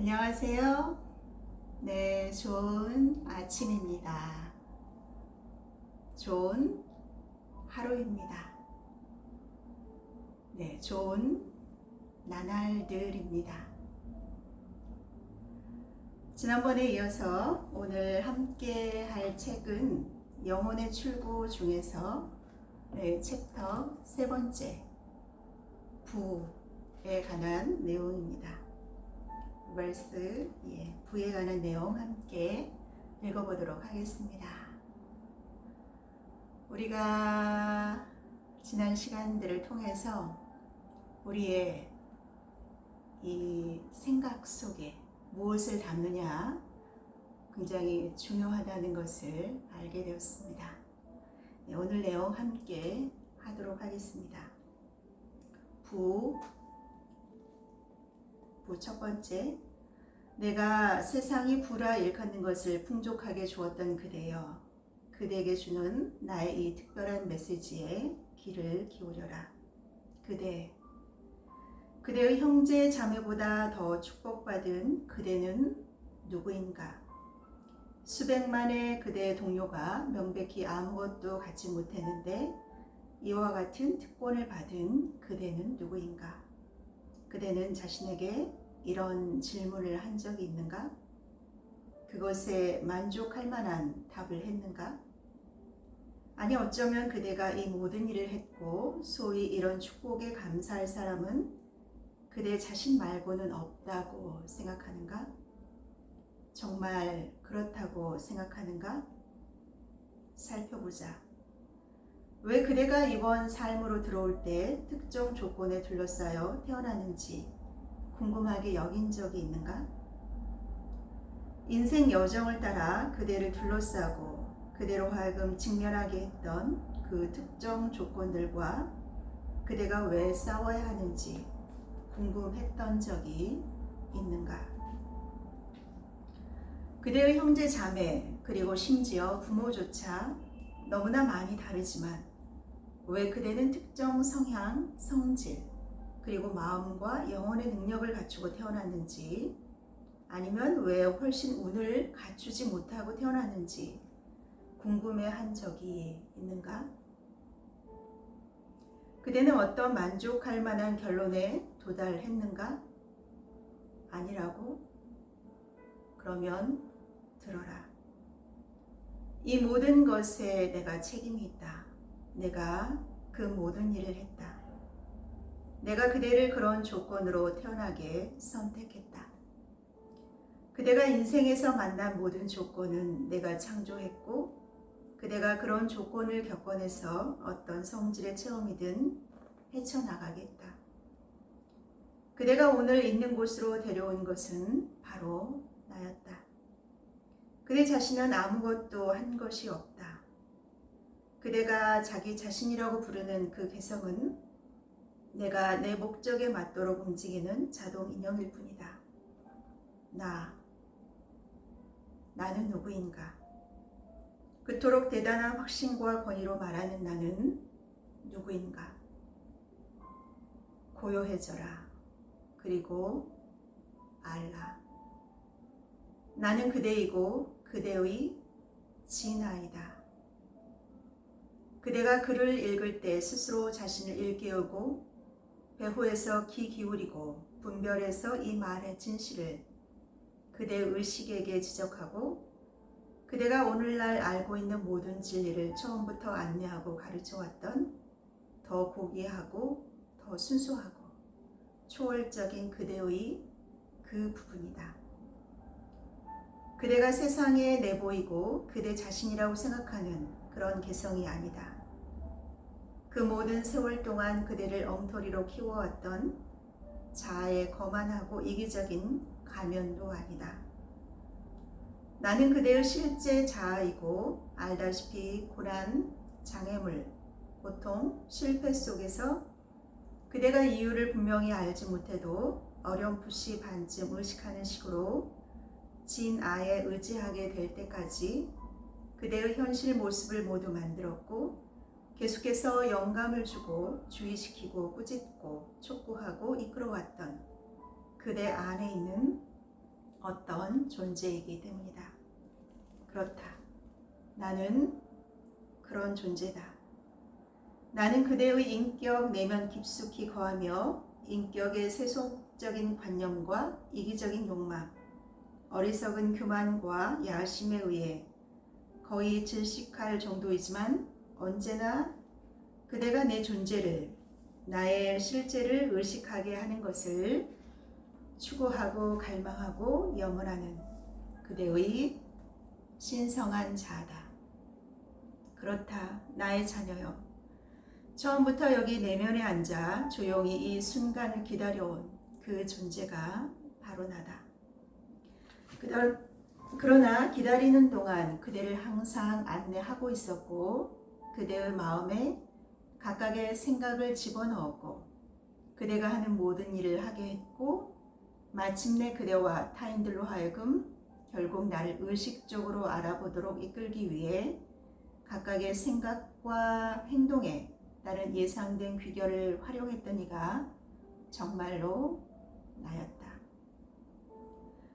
안녕하세요. 네, 좋은 아침입니다. 좋은 하루입니다. 네, 좋은 나날들입니다. 지난번에 이어서 오늘 함께 할 책은 영혼의 출구 중에서 챕터 세 번째, 부에 관한 내용입니다. verse, 부에 관한 내용 함께 읽어보도록 하겠습니다. 우리가 지난 시간들을 통해서 우리의 이 생각 속에 무엇을 담느냐 굉장히 중요하다는 것을 알게 되었습니다. 오늘 내용 함께 하도록 하겠습니다. 부 첫 번째, 내가 세상이 부라 일컫는 것을 풍족하게 주었던 그대여, 그대에게 주는 나의 이 특별한 메시지에 귀를 기울여라. 그대의 형제 자매보다 더 축복받은 그대는 누구인가? 수백만의 그대의 동료가 명백히 아무것도 갖지 못했는데 이와 같은 특권을 받은 그대는 누구인가? 그대는 자신에게 이런 질문을 한 적이 있는가? 그것에 만족할 만한 답을 했는가? 아니, 어쩌면 그대가 이 모든 일을 했고 소위 이런 축복에 감사할 사람은 그대 자신 말고는 없다고 생각하는가? 정말 그렇다고 생각하는가? 살펴보자. 왜 그대가 이번 삶으로 들어올 때 특정 조건에 둘러싸여 태어났는지 궁금하게 여긴 적이 있는가? 인생 여정을 따라 그대를 둘러싸고 그대로 하여금 직면하게 했던 그 특정 조건들과 그대가 왜 싸워야 하는지 궁금했던 적이 있는가? 그대의 형제 자매 그리고 심지어 부모조차 너무나 많이 다르지만 왜 그대는 특정 성향, 성질, 그리고 마음과 영혼의 능력을 갖추고 태어났는지, 아니면 왜 훨씬 운을 갖추지 못하고 태어났는지 궁금해한 적이 있는가? 그대는 어떤 만족할 만한 결론에 도달했는가? 아니라고? 그러면 들어라. 이 모든 것에 내가 책임이 있다. 내가 그 모든 일을 했다. 내가 그대를 그런 조건으로 태어나게 선택했다. 그대가 인생에서 만난 모든 조건은 내가 창조했고 그대가 그런 조건을 겪어내서 어떤 성질의 체험이든 헤쳐나가겠다. 그대가 오늘 있는 곳으로 데려온 것은 바로 나였다. 그대 자신은 아무것도 한 것이 없다. 그대가 자기 자신이라고 부르는 그 개성은 내가 내 목적에 맞도록 움직이는 자동 인형일 뿐이다. 나는 누구인가? 그토록 대단한 확신과 권위로 말하는 나는 누구인가? 고요해져라. 그리고 알라. 나는 그대이고 그대의 진아이다. 그대가 글을 읽을 때 스스로 자신을 일깨우고 배후에서 귀 기울이고 분별해서 이 말의 진실을 그대의 의식에게 지적하고 그대가 오늘날 알고 있는 모든 진리를 처음부터 안내하고 가르쳐왔던 더 고귀하고 더 순수하고 초월적인 그대의 그 부분이다. 그대가 세상에 내보이고 그대 자신이라고 생각하는 그런 개성이 아니다. 그 모든 세월 동안 그대를 엉터리로 키워왔던 자아의 거만하고 이기적인 가면도 아니다. 나는 그대의 실제 자아이고 알다시피 고난, 장애물, 고통, 실패 속에서 그대가 이유를 분명히 알지 못해도 어렴풋이 반쯤 의식하는 식으로 진아에 의지하게 될 때까지 그대의 현실 모습을 모두 만들었고 계속해서 영감을 주고 주의시키고 꾸짖고 촉구하고 이끌어왔던 그대 안에 있는 어떤 존재이기 때문이다. 그렇다. 나는 그런 존재다. 나는 그대의 인격 내면 깊숙이 거하며 인격의 세속적인 관념과 이기적인 욕망, 어리석은 교만과 야심에 의해 거의 질식할 정도이지만 언제나 그대가 내 존재를, 나의 실제를 의식하게 하는 것을 추구하고 갈망하고 염원하는 그대의 신성한 자아다. 그렇다. 나의 자녀여. 처음부터 여기 내면에 앉아 조용히 이 순간을 기다려온 그 존재가 바로 나다. 그러나 기다리는 동안 그대를 항상 안내하고 있었고 그대의 마음에 각각의 생각을 집어넣었고 그대가 하는 모든 일을 하게 했고 마침내 그대와 타인들로 하여금 결국 나를 의식적으로 알아보도록 이끌기 위해 각각의 생각과 행동에 따른 예상된 귀결을 활용했던 이가 정말로 나였다.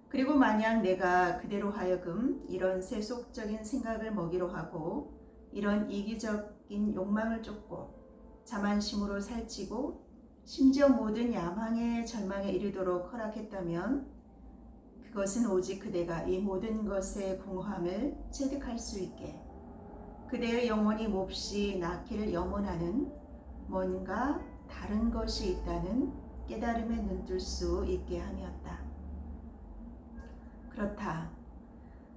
그리고 만약 내가 그대로 하여금 이런 세속적인 생각을 먹이로 하고 이런 이기적인 욕망을 쫓고 자만심으로 살찌고 심지어 모든 야망의 절망에 이르도록 허락했다면 그것은 오직 그대가 이 모든 것의 공허함을 체득할 수 있게 그대의 영혼이 몹시 낳기를 염원하는 뭔가 다른 것이 있다는 깨달음에 눈뜰 수 있게 함이었다. 그렇다.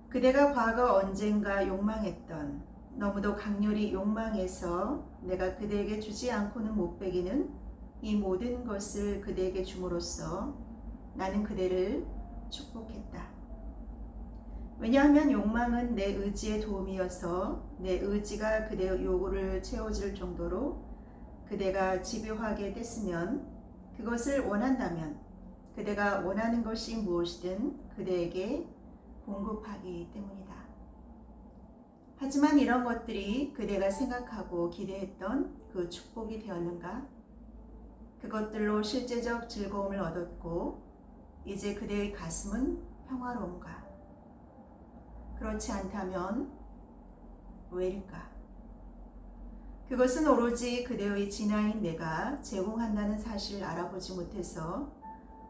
그대가 과거 언젠가 욕망했던 너무도 강렬히 욕망해서 내가 그대에게 주지 않고는 못 배기는 이 모든 것을 그대에게 줌으로써 나는 그대를 축복했다. 왜냐하면 욕망은 내 의지의 도움이어서 내 의지가 그대의 요구를 채워줄 정도로 그대가 집요하게 됐으면 그것을 원한다면 그대가 원하는 것이 무엇이든 그대에게 공급하기 때문이다. 하지만 이런 것들이 그대가 생각하고 기대했던 그 축복이 되었는가? 그것들로 실제적 즐거움을 얻었고 이제 그대의 가슴은 평화로운가? 그렇지 않다면 왜일까? 그것은 오로지 그대의 진화인 내가 제공한다는 사실을 알아보지 못해서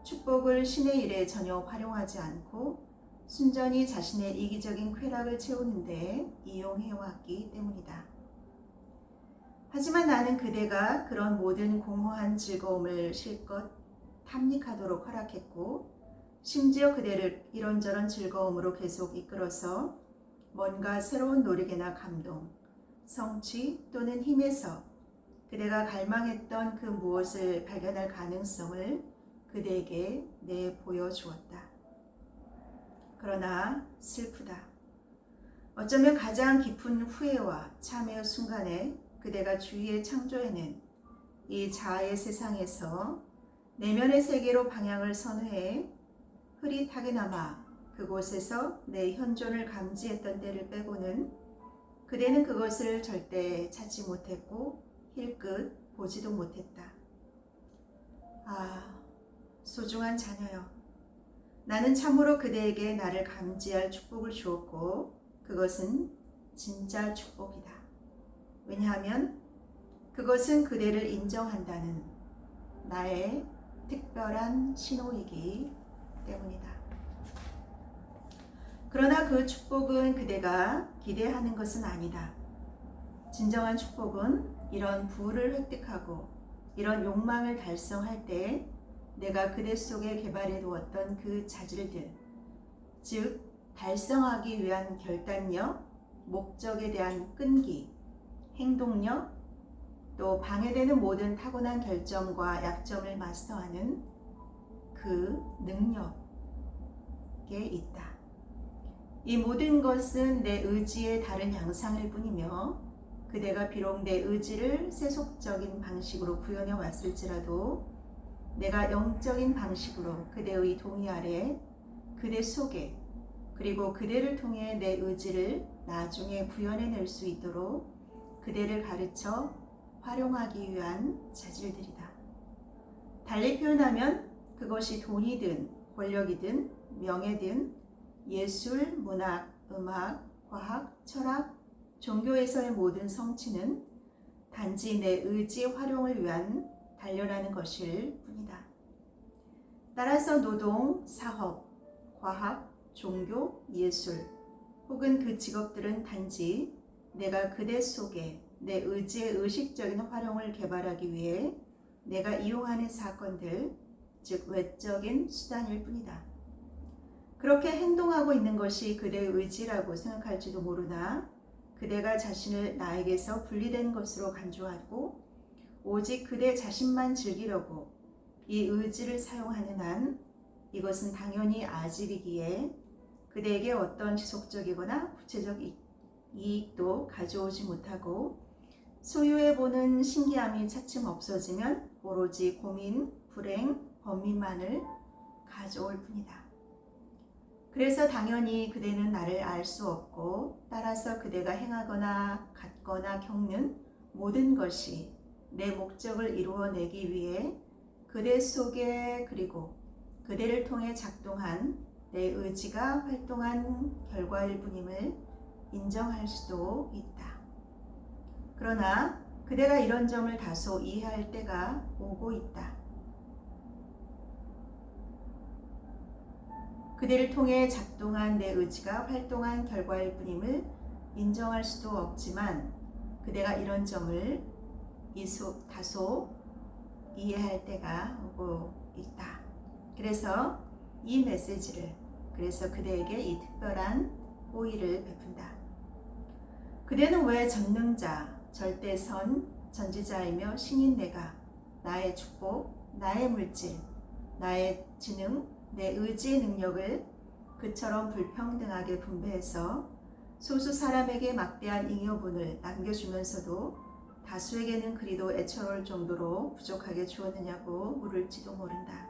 축복을 신의 일에 전혀 활용하지 않고 순전히 자신의 이기적인 쾌락을 채우는 데 이용해왔기 때문이다. 하지만 나는 그대가 그런 모든 공허한 즐거움을 실컷 탐닉하도록 허락했고 심지어 그대를 이런저런 즐거움으로 계속 이끌어서 뭔가 새로운 노력이나 감동, 성취 또는 힘에서 그대가 갈망했던 그 무엇을 발견할 가능성을 그대에게 내보여주었다. 그러나 슬프다. 어쩌면 가장 깊은 후회와 참회의 순간에 그대가 주위에 창조해낸 이 자아의 세상에서 내면의 세계로 방향을 선회해 흐릿하게나마 그곳에서 내 현존을 감지했던 때를 빼고는 그대는 그것을 절대 찾지 못했고 힐끗 보지도 못했다. 아, 소중한 자녀여. 나는 참으로 그대에게 나를 감지할 축복을 주었고 그것은 진짜 축복이다. 왜냐하면 그것은 그대를 인정한다는 나의 특별한 신호이기 때문이다. 그러나 그 축복은 그대가 기대하는 것은 아니다. 진정한 축복은 이런 부를 획득하고 이런 욕망을 달성할 때 내가 그대 속에 개발해 두었던 그 자질들, 즉 달성하기 위한 결단력, 목적에 대한 끈기, 행동력, 또 방해되는 모든 타고난 결점과 약점을 마스터하는 그 능력에 있다. 이 모든 것은 내 의지의 다른 양상일 뿐이며 그대가 비록 내 의지를 세속적인 방식으로 구현해 왔을지라도 내가 영적인 방식으로 그대의 동의 아래 그대 속에 그리고 그대를 통해 내 의지를 나중에 구현해낼 수 있도록 그대를 가르쳐 활용하기 위한 자질들이다. 달리 표현하면 그것이 돈이든 권력이든 명예든 예술, 문학, 음악, 과학, 철학, 종교에서의 모든 성취는 단지 내 의지 활용을 위한 단련하는 것일 뿐이다. 따라서 노동, 사업, 과학, 종교, 예술 혹은 그 직업들은 단지 내가 그대 속에 내 의지의 의식적인 활용을 개발하기 위해 내가 이용하는 사건들, 즉 외적인 수단일 뿐이다. 그렇게 행동하고 있는 것이 그대의 의지라고 생각할지도 모르나 그대가 자신을 나에게서 분리된 것으로 간주하고 오직 그대 자신만 즐기려고 이 의지를 사용하는 한 이것은 당연히 아집이기에 그대에게 어떤 지속적이거나 구체적 이익도 가져오지 못하고 소유해보는 신기함이 차츰 없어지면 오로지 고민, 불행, 번민만을 가져올 뿐이다. 그래서 당연히 그대는 나를 알 수 없고 따라서 그대가 행하거나 갖거나 겪는 모든 것이 내 목적을 이루어내기 위해 그대 속에 그리고 그대를 통해 작동한 내 의지가 활동한 결과일 뿐임을 인정할 수도 있다. 그러나 그대가 이런 점을 다소 이해할 때가 오고 있다. 그대를 통해 작동한 내 의지가 활동한 결과일 뿐임을 인정할 수도 없지만 그대가 이런 점을 다소 이해할 때가 오고 있다. 그래서 이 메시지를 그래서 그대에게 이 특별한 호의를 베푼다. 그대는 왜 전능자, 절대선, 전지자이며 신인 내가 나의 축복, 나의 물질, 나의 지능, 내 의지의 능력을 그처럼 불평등하게 분배해서 소수 사람에게 막대한 잉여분을 남겨주면서도 다수에게는 그리도 애처로울 정도로 부족하게 주었느냐고 물을지도 모른다.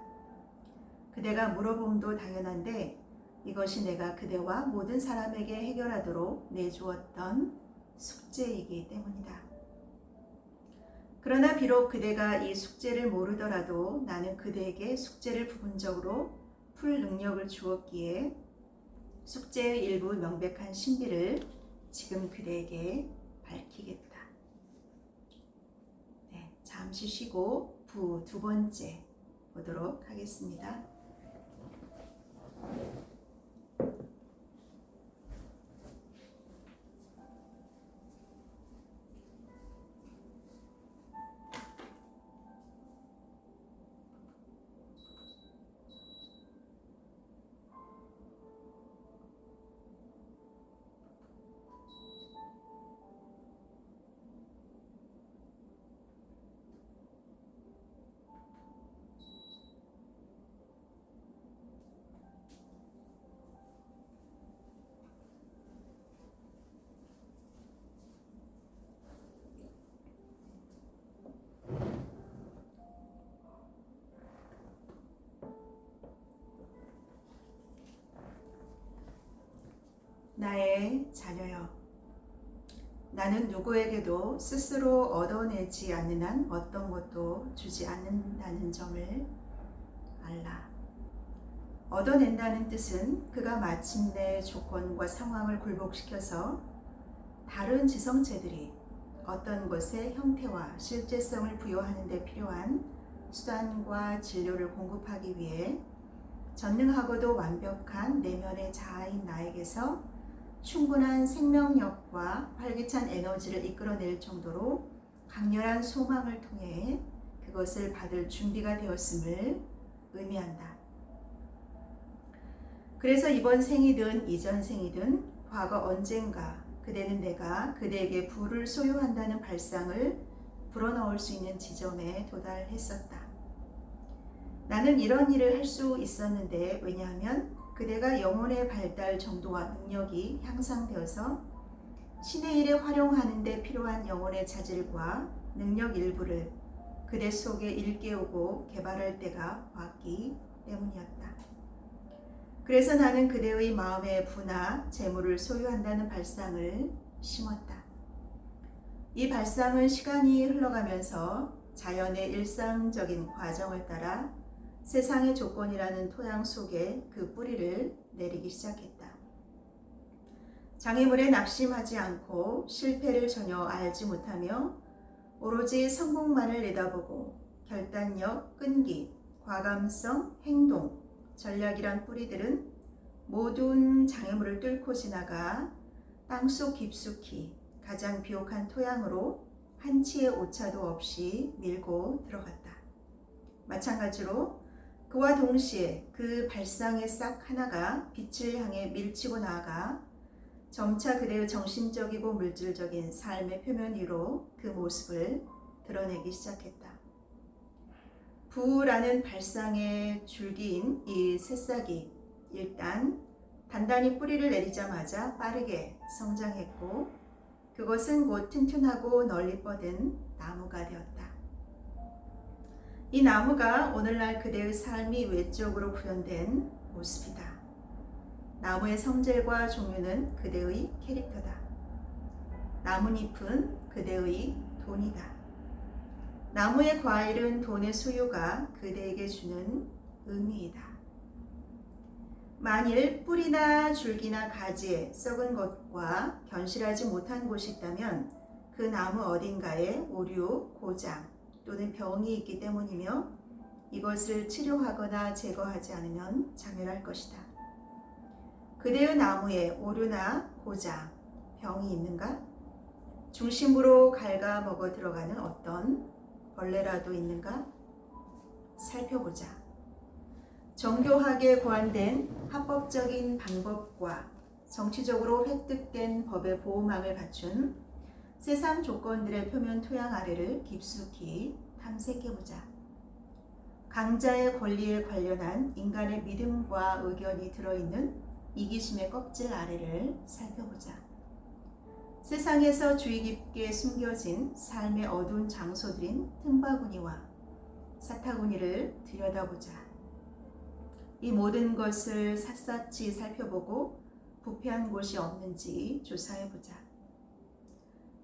그대가 물어봄도 당연한데 이것이 내가 그대와 모든 사람에게 해결하도록 내주었던 숙제이기 때문이다. 그러나 비록 그대가 이 숙제를 모르더라도 나는 그대에게 숙제를 부분적으로 풀 능력을 주었기에 숙제의 일부 명백한 신비를 지금 그대에게 밝히겠다. 네, 잠시 쉬고 부 두 번째 보도록 하겠습니다. 나의 자녀여, 나는 누구에게도 스스로 얻어내지 않는 한 어떤 것도 주지 않는다는 점을 알라. 얻어낸다는 뜻은 그가 마침내 조건과 상황을 굴복시켜서 다른 지성체들이 어떤 것의 형태와 실제성을 부여하는 데 필요한 수단과 진료를 공급하기 위해 전능하고도 완벽한 내면의 자아인 나에게서 충분한 생명력과 활기찬 에너지를 이끌어낼 정도로 강렬한 소망을 통해 그것을 받을 준비가 되었음을 의미한다. 그래서 이번 생이든 이전 생이든 과거 언젠가 그대는 내가 그대에게 부를 소유한다는 발상을 불어넣을 수 있는 지점에 도달했었다. 나는 이런 일을 할 수 있었는데 왜냐하면 그대가 영혼의 발달 정도와 능력이 향상되어서 신의 일에 활용하는 데 필요한 영혼의 자질과 능력 일부를 그대 속에 일깨우고 개발할 때가 왔기 때문이었다. 그래서 나는 그대의 마음의 부나 재물을 소유한다는 발상을 심었다. 이 발상은 시간이 흘러가면서 자연의 일상적인 과정을 따라 세상의 조건이라는 토양 속에 그 뿌리를 내리기 시작했다. 장애물에 낙심하지 않고 실패를 전혀 알지 못하며 오로지 성공만을 내다보고 결단력, 끈기, 과감성, 행동, 전략이란 뿌리들은 모든 장애물을 뚫고 지나가 땅속 깊숙이 가장 비옥한 토양으로 한치의 오차도 없이 밀고 들어갔다. 마찬가지로 그와 동시에 그 발상의 싹 하나가 빛을 향해 밀치고 나아가 점차 그대의 정신적이고 물질적인 삶의 표면 위로 그 모습을 드러내기 시작했다. 부라는 발상의 줄기인 이 새싹이 일단 단단히 뿌리를 내리자마자 빠르게 성장했고 그것은 곧 튼튼하고 널리 뻗은 나무가 되었다. 이 나무가 오늘날 그대의 삶이 외적으로 구현된 모습이다. 나무의 성질과 종류는 그대의 캐릭터다. 나뭇잎은 그대의 돈이다. 나무의 과일은 돈의 소유가 그대에게 주는 의미이다. 만일 뿌리나 줄기나 가지에 썩은 것과 견실하지 못한 곳이 있다면 그 나무 어딘가에 오류, 고장 또는 병이 있기 때문이며 이것을 치료하거나 제거하지 않으면 자멸할 것이다. 그대의 나무에 오류나 고장, 병이 있는가? 중심부로 갉아먹어 들어가는 어떤 벌레라도 있는가? 살펴보자. 정교하게 고안된 합법적인 방법과 정치적으로 획득된 법의 보호망을 갖춘 세상 조건들의 표면 토양 아래를 깊숙이 탐색해보자. 강자의 권리에 관련한 인간의 믿음과 의견이 들어있는 이기심의 껍질 아래를 살펴보자. 세상에서 주의 깊게 숨겨진 삶의 어두운 장소들인 틈바구니와 사타구니를 들여다보자. 이 모든 것을 샅샅이 살펴보고 부패한 곳이 없는지 조사해보자.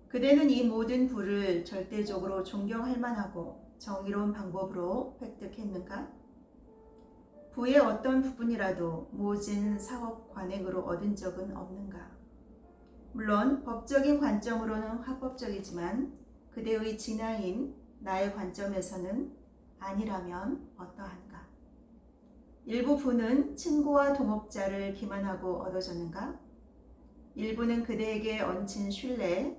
그대는 이 모든 부를 절대적으로 존경할 만하고 정의로운 방법으로 획득했는가? 부의 어떤 부분이라도 모진 사업 관행으로 얻은 적은 없는가? 물론 법적인 관점으로는 합법적이지만 그대의 진화인 나의 관점에서는 아니라면 어떠한가? 일부 부는 친구와 동업자를 기만하고 얻어졌는가? 일부는 그대에게 얹힌 신뢰,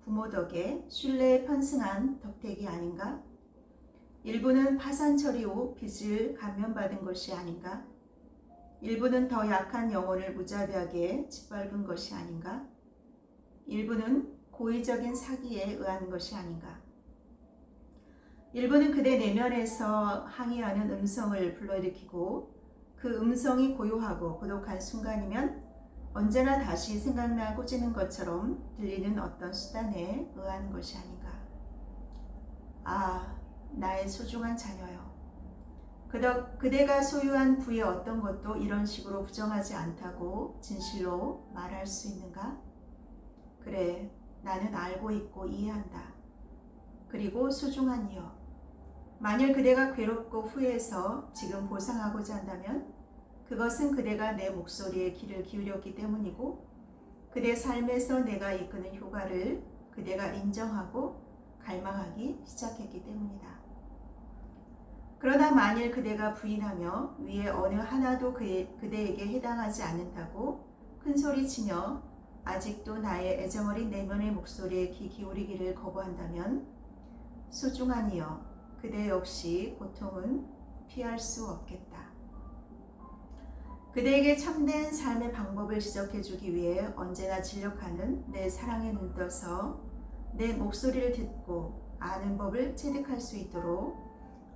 부모 덕에 신뢰에 편승한 덕택이 아닌가? 일부는 파산 처리 후 빚을 감면받은 것이 아닌가? 일부는 더 약한 영혼을 무자비하게 짓밟은 것이 아닌가? 일부는 고의적인 사기에 의한 것이 아닌가? 일부는 그대 내면에서 항의하는 음성을 불러일으키고 그 음성이 고요하고 고독한 순간이면 언제나 다시 생각나 꽂히는 것처럼 들리는 어떤 수단에 의한 것이 아닌가? 아, 나의 소중한 자녀여. 그대가 소유한 부의 어떤 것도 이런 식으로 부정하지 않다고 진실로 말할 수 있는가? 그래, 나는 알고 있고 이해한다. 그리고 소중한 이여, 만일 그대가 괴롭고 후회해서 지금 보상하고자 한다면 그것은 그대가 내 목소리에 귀를 기울였기 때문이고 그대 삶에서 내가 이끄는 효과를 그대가 인정하고 갈망하기 시작했기 때문이다. 그러나 만일 그대가 부인하며 위에 어느 하나도 그대에게 해당하지 않는다고 큰소리치며 아직도 나의 애정어린 내면의 목소리에 귀 기울이기를 거부한다면 소중한 이여, 그대 역시 고통은 피할 수 없겠다. 그대에게 참된 삶의 방법을 지적해주기 위해 언제나 진력하는 내 사랑에 눈떠서 내 목소리를 듣고 아는 법을 체득할 수 있도록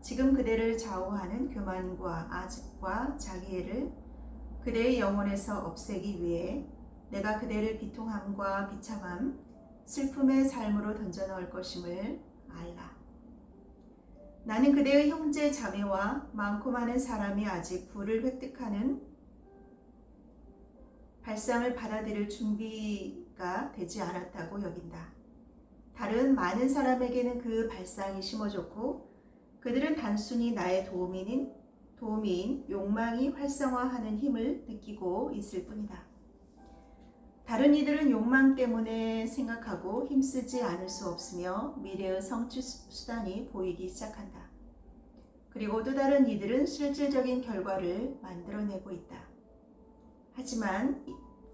지금 그대를 좌우하는 교만과 아집과 자기애를 그대의 영혼에서 없애기 위해 내가 그대를 비통함과 비참함, 슬픔의 삶으로 던져넣을 것임을 알라. 나는 그대의 형제 자매와 많고 많은 사람이 아직 부를 획득하는 발상을 받아들일 준비가 되지 않았다고 여긴다. 다른 많은 사람에게는 그 발상이 심어졌고 그들은 단순히 나의 도움인 욕망이 활성화하는 힘을 느끼고 있을 뿐이다. 다른 이들은 욕망 때문에 생각하고 힘쓰지 않을 수 없으며 미래의 성취 수단이 보이기 시작한다. 그리고 또 다른 이들은 실질적인 결과를 만들어내고 있다. 하지만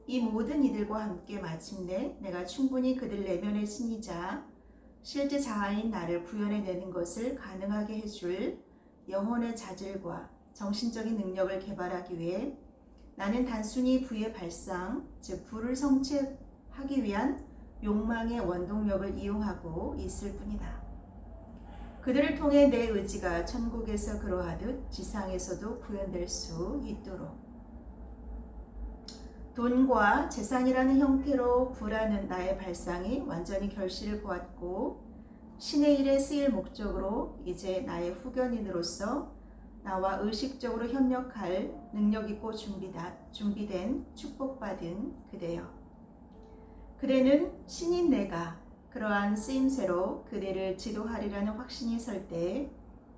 이 모든 이들과 함께 마침내 내가 충분히 그들 내면의 신이자 실제 자아인 나를 구현해내는 것을 가능하게 해줄 영혼의 자질과 정신적인 능력을 개발하기 위해 나는 단순히 부의 발상, 즉 부를 성취하기 위한 욕망의 원동력을 이용하고 있을 뿐이다. 그들을 통해 내 의지가 천국에서 그러하듯 지상에서도 구현될 수 있도록. 돈과 재산이라는 형태로 부라는 나의 발상이 완전히 결실을 보았고 신의 일에 쓰일 목적으로 이제 나의 후견인으로서 나와 의식적으로 협력할 능력있고 준비된 축복받은 그대여. 그대는 신인 내가 그러한 쓰임새로 그대를 지도하리라는 확신이 설 때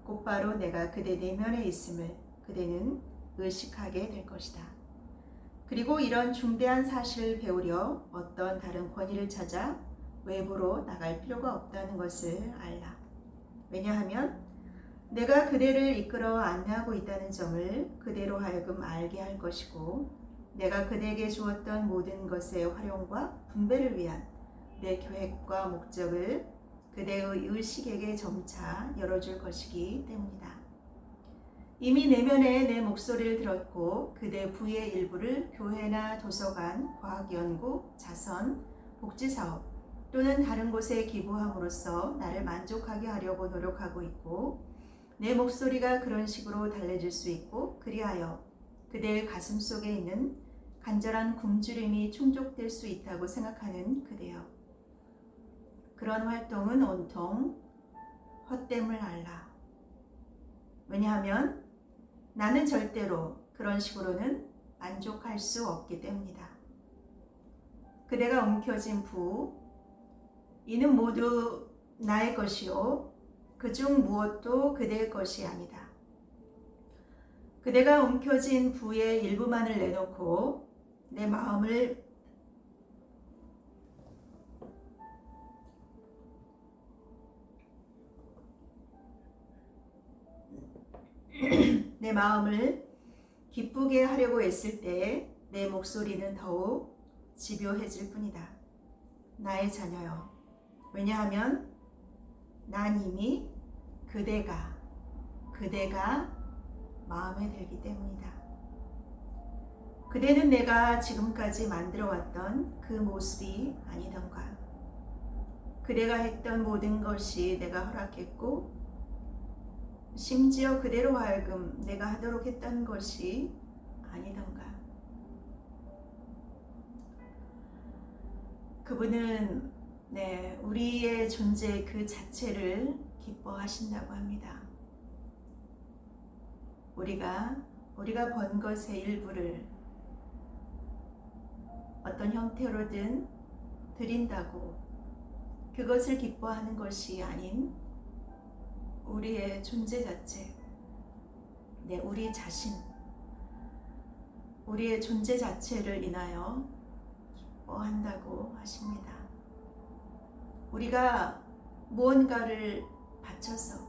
곧바로 내가 그대 내면에 있음을 그대는 의식하게 될 것이다. 그리고 이런 중대한 사실을 배우려 어떤 다른 권위를 찾아 외부로 나갈 필요가 없다는 것을 알라. 왜냐하면 내가 그대를 이끌어 안내하고 있다는 점을 그대로 하여금 알게 할 것이고 내가 그대에게 주었던 모든 것의 활용과 분배를 위한 내 계획과 목적을 그대의 의식에게 점차 열어줄 것이기 때문이다. 이미 내면에 내 목소리를 들었고 그대 부의 일부를 교회나 도서관, 과학연구, 자선, 복지사업 또는 다른 곳에 기부함으로써 나를 만족하게 하려고 노력하고 있고 내 목소리가 그런 식으로 달래질 수 있고 그리하여 그대의 가슴 속에 있는 간절한 굶주림이 충족될 수 있다고 생각하는 그대여. 그런 활동은 온통 헛됨을 알라. 왜냐하면 나는 절대로 그런 식으로는 만족할 수 없기 때문이다. 그대가 움켜쥔 부, 이는 모두 나의 것이요 그중 무엇도 그대의 것이 아니다. 그대가 움켜쥔 부의 일부만을 내놓고 내 마음을 기쁘게 하려고 했을 때 내 목소리는 더욱 집요해질 뿐이다. 나의 자녀여. 왜냐하면 난 이미 그대가 마음에 들기 때문이다. 그대는 내가 지금까지 만들어왔던 그 모습이 아니던가. 그대가 했던 모든 것이 내가 허락했고 심지어 그대로 하여금 내가 하도록 했던 것이 아니던가. 그분은 우리의 존재 그 자체를 기뻐하신다고 합니다. 우리가 번 것의 일부를 어떤 형태로든 드린다고 그것을 기뻐하는 것이 아닌 우리의 존재 자체, 우리 자신, 우리의 존재 자체를 인하여 기뻐한다고 하십니다. 우리가 무언가를 바쳐서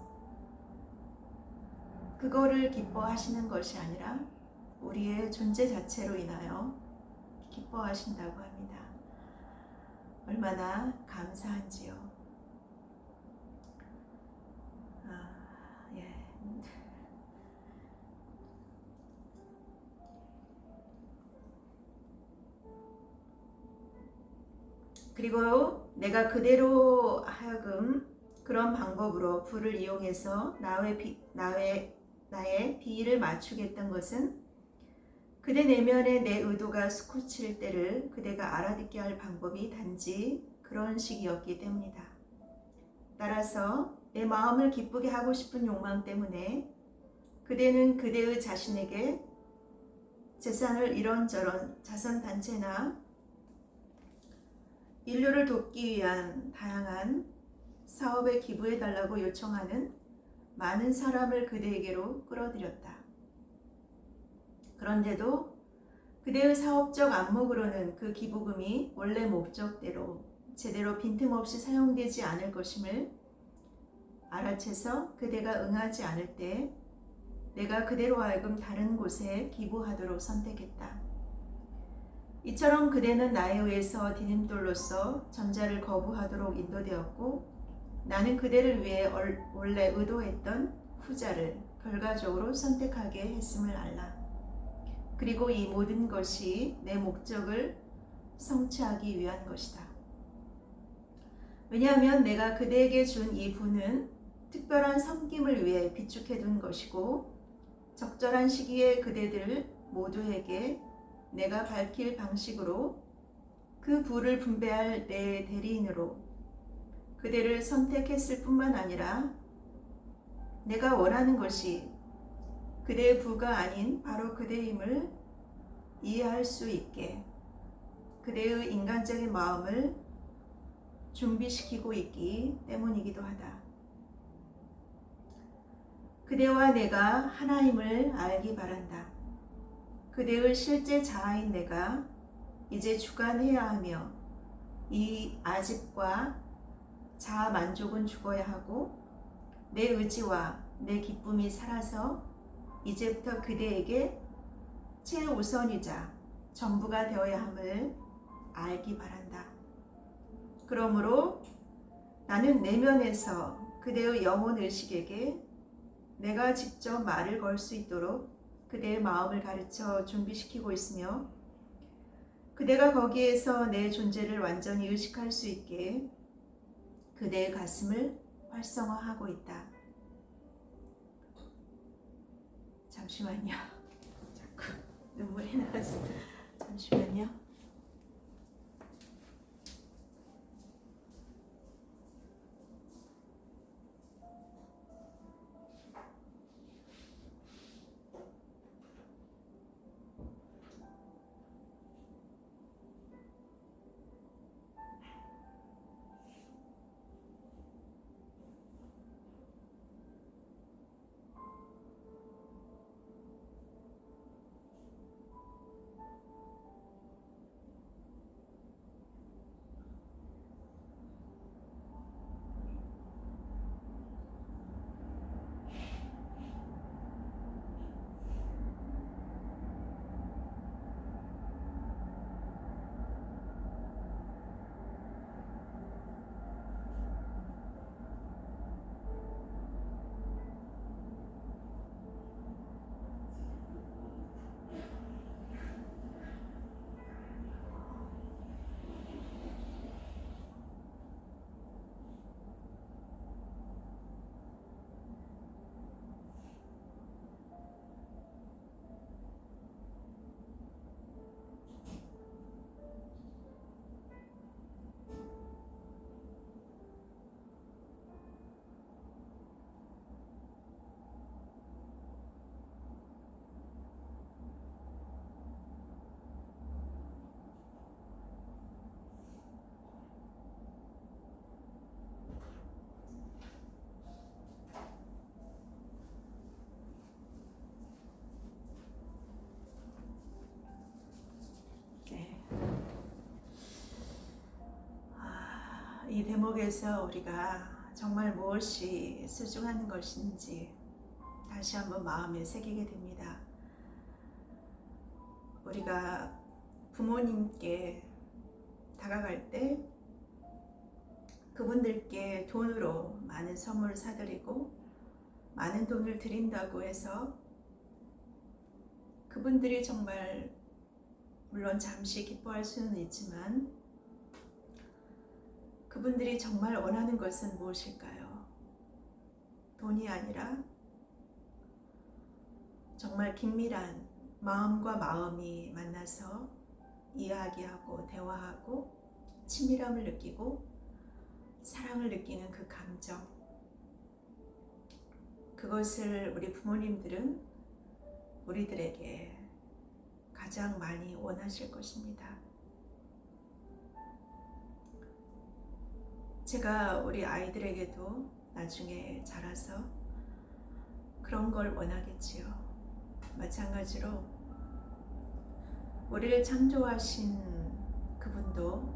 그거를 기뻐하시는 것이 아니라 우리의 존재 자체로 인하여 기뻐하신다고 합니다. 얼마나 감사한지요. 그리고 내가 그대로 하여금 그런 방법으로 부를 이용해서 나의 비위를 맞추겠던 것은 그대 내면의 내 의도가 스쿠칠 때를 그대가 알아듣게 할 방법이 단지 그런 식이었기 때문이다. 따라서 내 마음을 기쁘게 하고 싶은 욕망 때문에 그대는 그대의 자신에게 재산을 이런저런 자선단체나 인류를 돕기 위한 다양한 사업에 기부해달라고 요청하는 많은 사람을 그대에게로 끌어들였다. 그런데도 그대의 사업적 안목으로는 그 기부금이 원래 목적대로 제대로 빈틈없이 사용되지 않을 것임을 알아채서 그대가 응하지 않을 때 내가 그대로 하여금 다른 곳에 기부하도록 선택했다. 이처럼 그대는 나에 의해서 디딤돌로서 전자를 거부하도록 인도되었고 나는 그대를 위해 원래 의도했던 후자를 결과적으로 선택하게 했음을 알라. 그리고 이 모든 것이 내 목적을 성취하기 위한 것이다. 왜냐하면 내가 그대에게 준 이 부는 특별한 섬김을 위해 비축해둔 것이고 적절한 시기에 그대들 모두에게 내가 밝힐 방식으로 그 부를 분배할 내 대리인으로 그대를 선택했을 뿐만 아니라 내가 원하는 것이 그대의 부가 아닌 바로 그대임을 이해할 수 있게 그대의 인간적인 마음을 준비시키고 있기 때문이기도 하다. 그대와 내가 하나임을 알기 바란다. 그대의 실제 자아인 내가 이제 주관해야 하며 이 아집과 자아 만족은 죽어야 하고 내 의지와 내 기쁨이 살아서 이제부터 그대에게 최우선이자 전부가 되어야 함을 알기 바란다. 그러므로 나는 내면에서 그대의 영혼 의식에게 내가 직접 말을 걸 수 있도록 그대의 마음을 가르쳐 준비시키고 있으며 그대가 거기에서 내 존재를 완전히 의식할 수 있게 그대의 가슴을 활성화하고 있다. 잠시만요. 자꾸 눈물이 나서 잠시만요. 이 대목에서 우리가 정말 무엇이 소중한 것인지 다시 한번 마음에 새기게 됩니다. 우리가 부모님께 다가갈 때 그분들께 돈으로 많은 선물을 사드리고 많은 돈을 드린다고 해서 그분들이 정말 물론 잠시 기뻐할 수는 있지만 그분들이 정말 원하는 것은 무엇일까요? 돈이 아니라 정말 긴밀한 마음과 마음이 만나서 이야기하고 대화하고 친밀함을 느끼고 사랑을 느끼는 그 감정, 그것을 우리 부모님들은 우리들에게 가장 많이 원하실 것입니다. 제가 우리 아이들에게도 나중에 자라서 그런 걸 원하겠지요. 마찬가지로 우리를 창조하신 그분도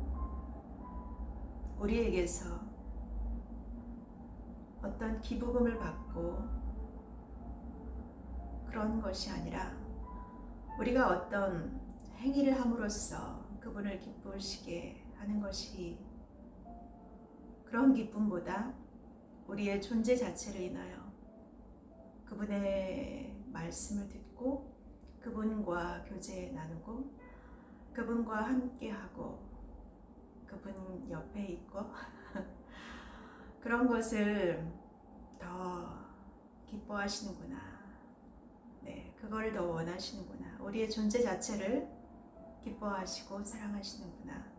우리에게서 어떤 기부금을 받고 그런 것이 아니라 우리가 어떤 행위를 함으로써 그분을 기쁘시게 하는 것이, 그런 기쁨보다 우리의 존재 자체를 인하여 그분의 말씀을 듣고 그분과 교제 나누고 그분과 함께하고 그분 옆에 있고 그런 것을 더 기뻐하시는구나. 네, 그걸 더 원하시는구나. 우리의 존재 자체를 기뻐하시고 사랑하시는구나.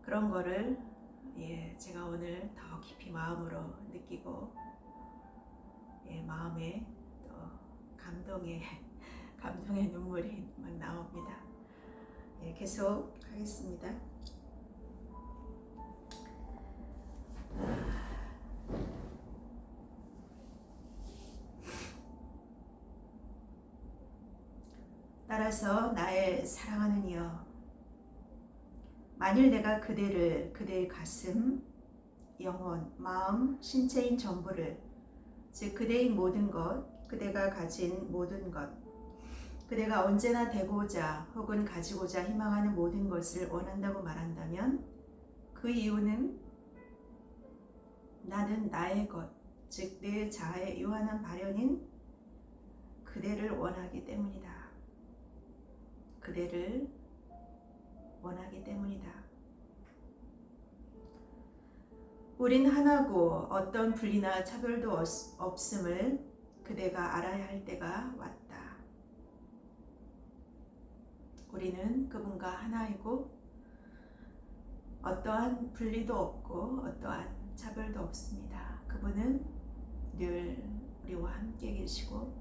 그런 거를 제가 오늘 더 깊이 마음으로 느끼고 마음에 또 감동의 눈물이 막 나옵니다. 계속 하겠습니다. 따라서 나의 사랑하는 이여, 만일 내가 그대의 가슴, 영혼, 마음, 신체인 전부를, 즉 그대인 모든 것, 그대가 가진 모든 것, 그대가 언제나 되고자 혹은 가지고자 희망하는 모든 것을 원한다고 말한다면 그 이유는 나는 나의 것, 즉 내 자아의 유한한 발현인 그대를 원하기 때문이다. 그대를 원하기 때문이다. 우린 하나고 어떤 분리나 차별도 없음을 그대가 알아야 할 때가 왔다. 우리는 그분과 하나이고 어떠한 분리도 없고 어떠한 차별도 없습니다. 그분은 늘 우리와 함께 계시고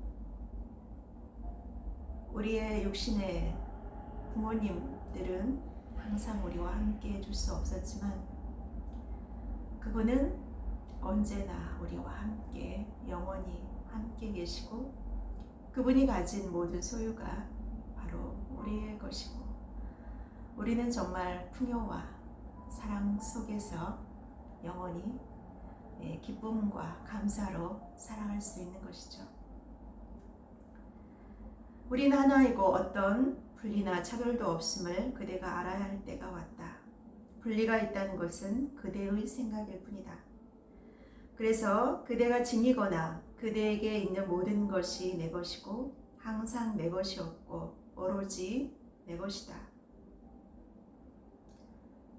우리의 육신의 부모님들은 항상 우리와 함께 해줄 수 없었지만 그분은 언제나 우리와 함께 영원히 함께 계시고 그분이 가진 모든 소유가 바로 우리의 것이고 우리는 정말 풍요와 사랑 속에서 영원히 기쁨과 감사로 살아갈 수 있는 것이죠. 우린 하나이고 어떤 분리나 차별도 없음을 그대가 알아야 할 때가 왔다. 분리가 있다는 것은 그대의 생각일 뿐이다. 그래서 그대가 지니거나 그대에게 있는 모든 것이 내 것이고 항상 내 것이었고 오로지 내 것이다.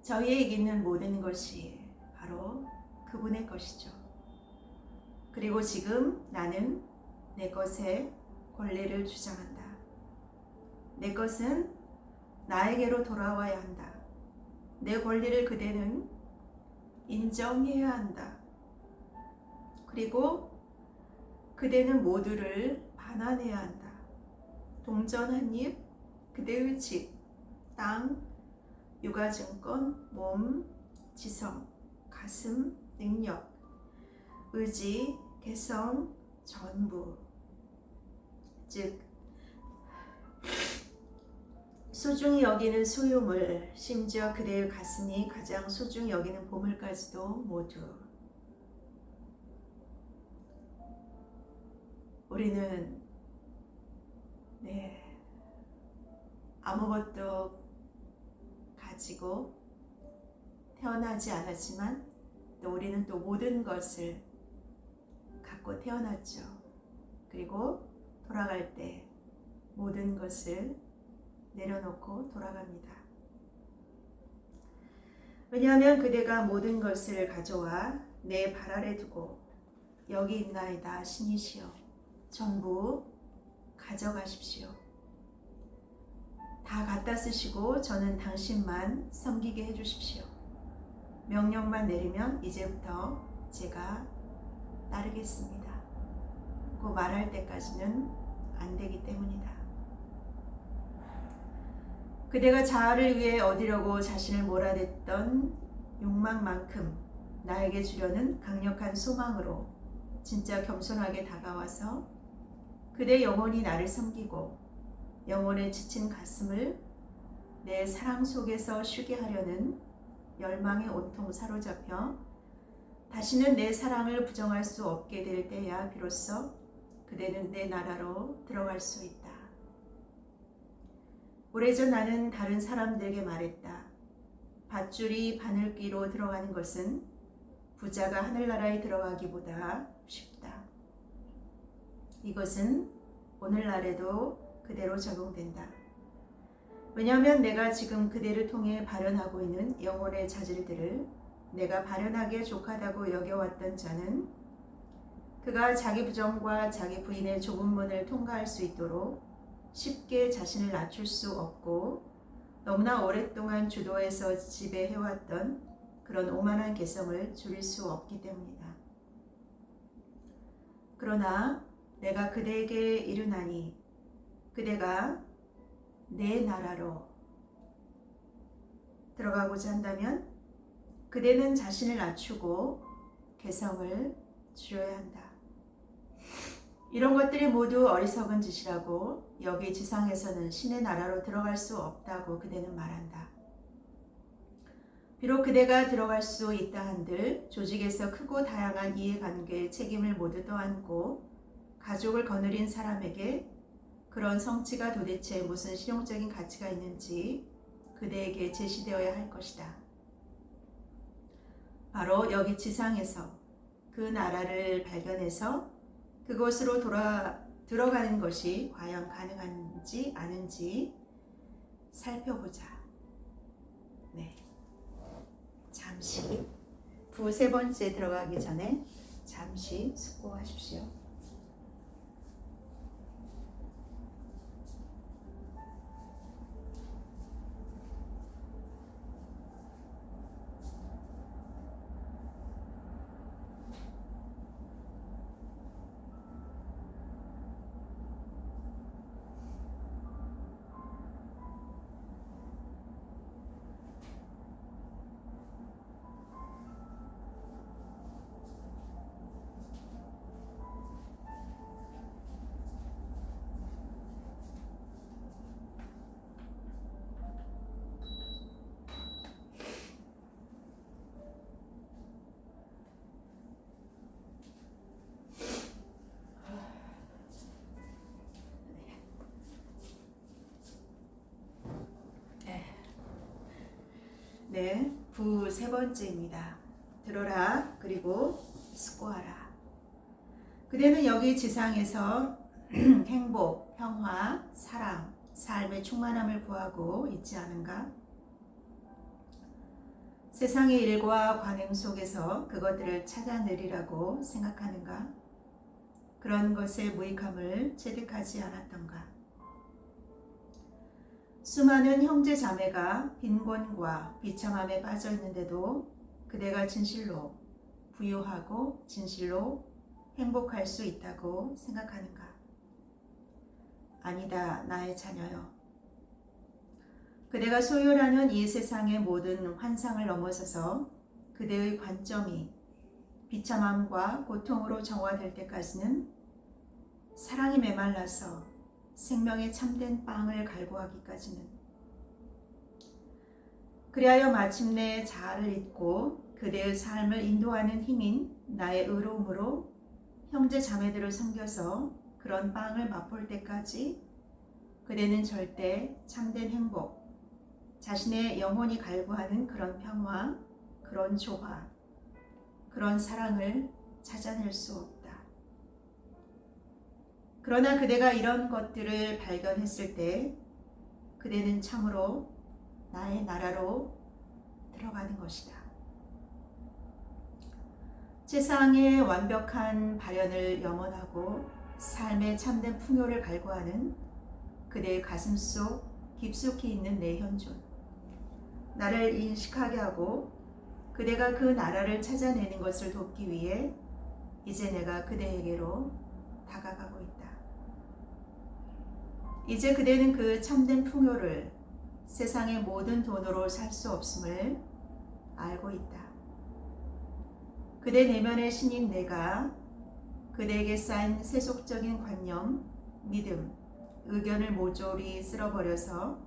저희에게 있는 모든 것이 바로 그분의 것이죠. 그리고 지금 나는 내 것의 권리를 주장한다. 내 것은 나에게로 돌아와야 한다. 내 권리를 그대는 인정해야 한다. 그리고 그대는 모두를 반환해야 한다. 동전 한 입, 그대의 집, 땅, 육아증권, 몸, 지성, 가슴, 능력, 의지, 개성, 전부. 즉 소중히 여기는 소유물, 심지어 그대의 가슴이 가장 소중히 여기는 보물까지도 모두 우리는 아무것도 가지고 태어나지 않았지만 또 우리는 또 모든 것을 갖고 태어났죠. 그리고 돌아갈 때 모든 것을 내려놓고 돌아갑니다. 왜냐하면 그대가 모든 것을 가져와 내 발 아래 두고 여기 있나이다 신이시여 전부 가져가십시오. 다 갖다 쓰시고 저는 당신만 섬기게 해주십시오. 명령만 내리면 이제부터 제가 따르겠습니다. 그 말할 때까지는 안 되기 때문이다. 그대가 자아를 위해 얻으려고 자신을 몰아댔던 욕망만큼 나에게 주려는 강력한 소망으로 진짜 겸손하게 다가와서 그대 영혼이 나를 섬기고 영혼에 지친 가슴을 내 사랑 속에서 쉬게 하려는 열망에 온통 사로잡혀 다시는 내 사랑을 부정할 수 없게 될 때야 비로소 그대는 내 나라로 들어갈 수 있다. 오래전 나는 다른 사람들에게 말했다. 밧줄이 바늘귀로 들어가는 것은 부자가 하늘나라에 들어가기보다 쉽다. 이것은 오늘날에도 그대로 적용된다. 왜냐하면 내가 지금 그대를 통해 발현하고 있는 영혼의 자질들을 내가 발현하기에 족하다고 여겨왔던 자는 그가 자기 부정과 자기 부인의 좁은 문을 통과할 수 있도록 쉽게 자신을 낮출 수 없고 너무나 오랫동안 주도해서 지배해왔던 그런 오만한 개성을 줄일 수 없기 때문이다. 그러나 내가 그대에게 이르나니 그대가 내 나라로 들어가고자 한다면 그대는 자신을 낮추고 개성을 줄여야 한다. 이런 것들이 모두 어리석은 짓이라고 여기 지상에서는 신의 나라로 들어갈 수 없다고 그대는 말한다. 비록 그대가 들어갈 수 있다 한들 조직에서 크고 다양한 이해관계의 책임을 모두 떠안고 가족을 거느린 사람에게 그런 성취가 도대체 무슨 실용적인 가치가 있는지 그대에게 제시되어야 할 것이다. 바로 여기 지상에서 그 나라를 발견해서 그곳으로 들어가는 것이 과연 가능한지 아닌지 살펴보자. 네. 잠시 부 세 번째 들어가기 전에 잠시 숙고하십시오. 네, 부 세 번째입니다. 들어라 그리고 숙고하라. 그대는 여기 지상에서 행복, 평화, 사랑, 삶의 충만함을 구하고 있지 않은가? 세상의 일과 관행 속에서 그것들을 찾아내리라고 생각하는가? 그런 것의 무익함을 체득하지 않았던가? 수많은 형제 자매가 빈곤과 비참함에 빠져 있는데도 그대가 진실로 부유하고 진실로 행복할 수 있다고 생각하는가? 아니다, 나의 자녀여. 그대가 소유하는 이 세상의 모든 환상을 넘어서서 그대의 관점이 비참함과 고통으로 정화될 때까지는 사랑이 메말라서 생명의 참된 빵을 갈구하기까지는, 그리하여 마침내 자아를 잊고 그대의 삶을 인도하는 힘인 나의 의로움으로 형제 자매들을 섬겨서 그런 빵을 맛볼 때까지 그대는 절대 참된 행복, 자신의 영혼이 갈구하는 그런 평화, 그런 조화, 그런 사랑을 찾아낼 수 없다. 그러나 그대가 이런 것들을 발견했을 때 그대는 참으로 나의 나라로 들어가는 것이다. 세상의 완벽한 발현을 염원하고 삶의 참된 풍요를 갈구하는 그대의 가슴 속 깊숙이 있는 내 현존, 나를 인식하게 하고 그대가 그 나라를 찾아내는 것을 돕기 위해 이제 내가 그대에게로 다가가고 있다. 이제 그대는 그 참된 풍요를 세상의 모든 돈으로 살 수 없음을 알고 있다. 그대 내면의 신인 내가 그대에게 쌓인 세속적인 관념, 믿음, 의견을 모조리 쓸어버려서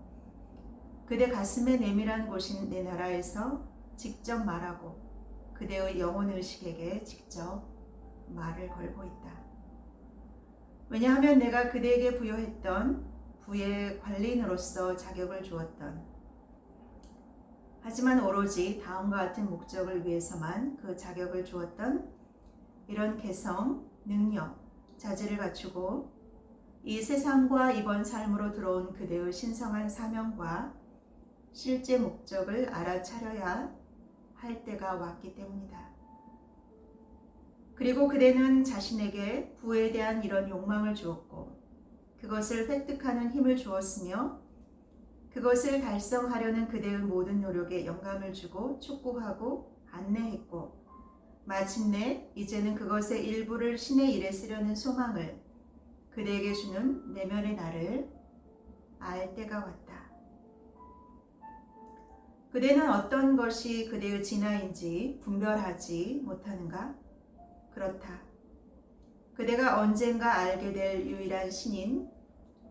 그대 가슴의 내밀한 곳인 내 나라에서 직접 말하고 그대의 영혼의식에게 직접 말을 걸고 있다. 왜냐하면 내가 그대에게 부여했던 부의 관리인으로서 자격을 주었던, 하지만 오로지 다음과 같은 목적을 위해서만 그 자격을 주었던 이런 개성, 능력, 자질을 갖추고 이 세상과 이번 삶으로 들어온 그대의 신성한 사명과 실제 목적을 알아차려야 할 때가 왔기 때문이다. 그리고 그대는 자신에게 부에 대한 이런 욕망을 주었고 그것을 획득하는 힘을 주었으며 그것을 달성하려는 그대의 모든 노력에 영감을 주고 촉구하고 안내했고 마침내 이제는 그것의 일부를 신의 일에 쓰려는 소망을 그대에게 주는 내면의 나를 알 때가 왔다. 그대는 어떤 것이 그대의 진화인지 분별하지 못하는가? 그렇다. 그대가 언젠가 알게 될 유일한 신인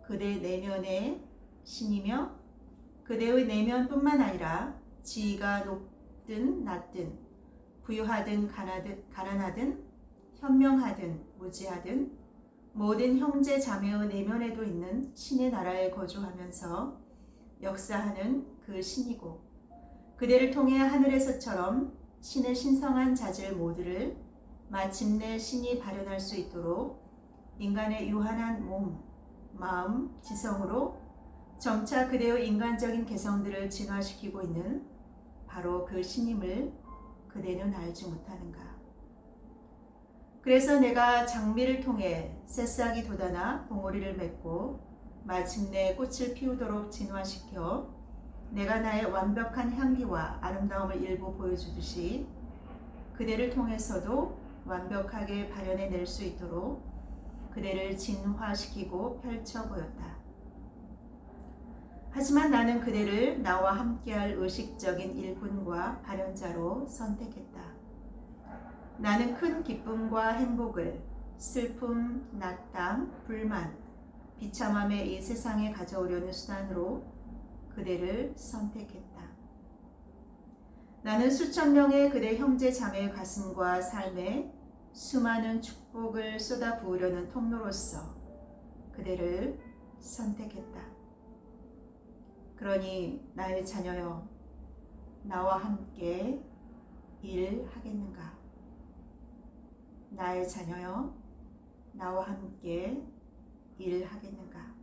그대 내면의 신이며 그대의 내면뿐만 아니라 지위가 높든 낮든 부유하든 가난하든 현명하든 무지하든 모든 형제 자매의 내면에도 있는 신의 나라에 거주하면서 역사하는 그 신이고 그대를 통해 하늘에서처럼 신의 신성한 자질 모두를 마침내 신이 발현할 수 있도록 인간의 유한한 몸, 마음, 지성으로 점차 그대의 인간적인 개성들을 진화시키고 있는 바로 그 신임을 그대는 알지 못하는가. 그래서 내가 장미를 통해 새싹이 돋아나 봉오리를 맺고 마침내 꽃을 피우도록 진화시켜 내가 나의 완벽한 향기와 아름다움을 일부 보여주듯이 그대를 통해서도 완벽하게 발현해낼 수 있도록 그대를 진화시키고 펼쳐 보였다. 하지만 나는 그대를 나와 함께할 의식적인 일꾼과 발현자로 선택했다. 나는 큰 기쁨과 행복을 슬픔, 낙담, 불만, 비참함의 이 세상에 가져오려는 수단으로 그대를 선택했다. 나는 수천 명의 그대 형제 자매의 가슴과 삶에 수많은 축복을 쏟아 부으려는 통로로서 그대를 선택했다. 그러니 나의 자녀여, 나와 함께 일하겠는가? 나의 자녀여, 나와 함께 일하겠는가?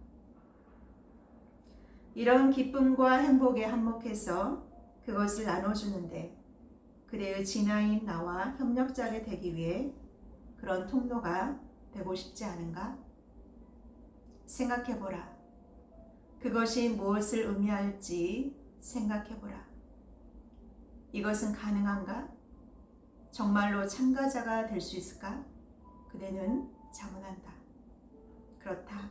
이런 기쁨과 행복에 한몫해서 그것을 나눠주는데 그대의 진화인 나와 협력자가 되기 위해 그런 통로가 되고 싶지 않은가? 생각해보라. 그것이 무엇을 의미할지 생각해보라. 이것은 가능한가? 정말로 참가자가 될 수 있을까? 그대는 자문한다. 그렇다.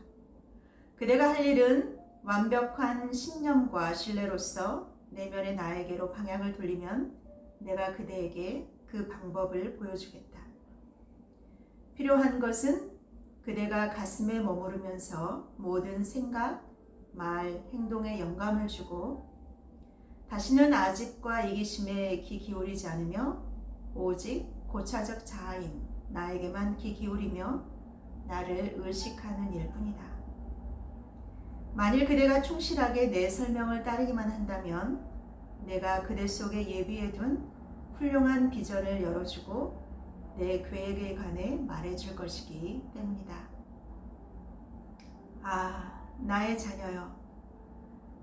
그대가 할 일은 완벽한 신념과 신뢰로서 내면의 나에게로 방향을 돌리면 내가 그대에게 그 방법을 보여주겠다. 필요한 것은 그대가 가슴에 머무르면서 모든 생각, 말, 행동에 영감을 주고 다시는 아집과 이기심에 귀 기울이지 않으며 오직 고차적 자아인 나에게만 귀 기울이며 나를 의식하는 일뿐이다. 만일 그대가 충실하게 내 설명을 따르기만 한다면 내가 그대 속에 예비해둔 훌륭한 비전을 열어주고 내 계획에 관해 말해줄 것이기 때문이다. 아, 나의 자녀여.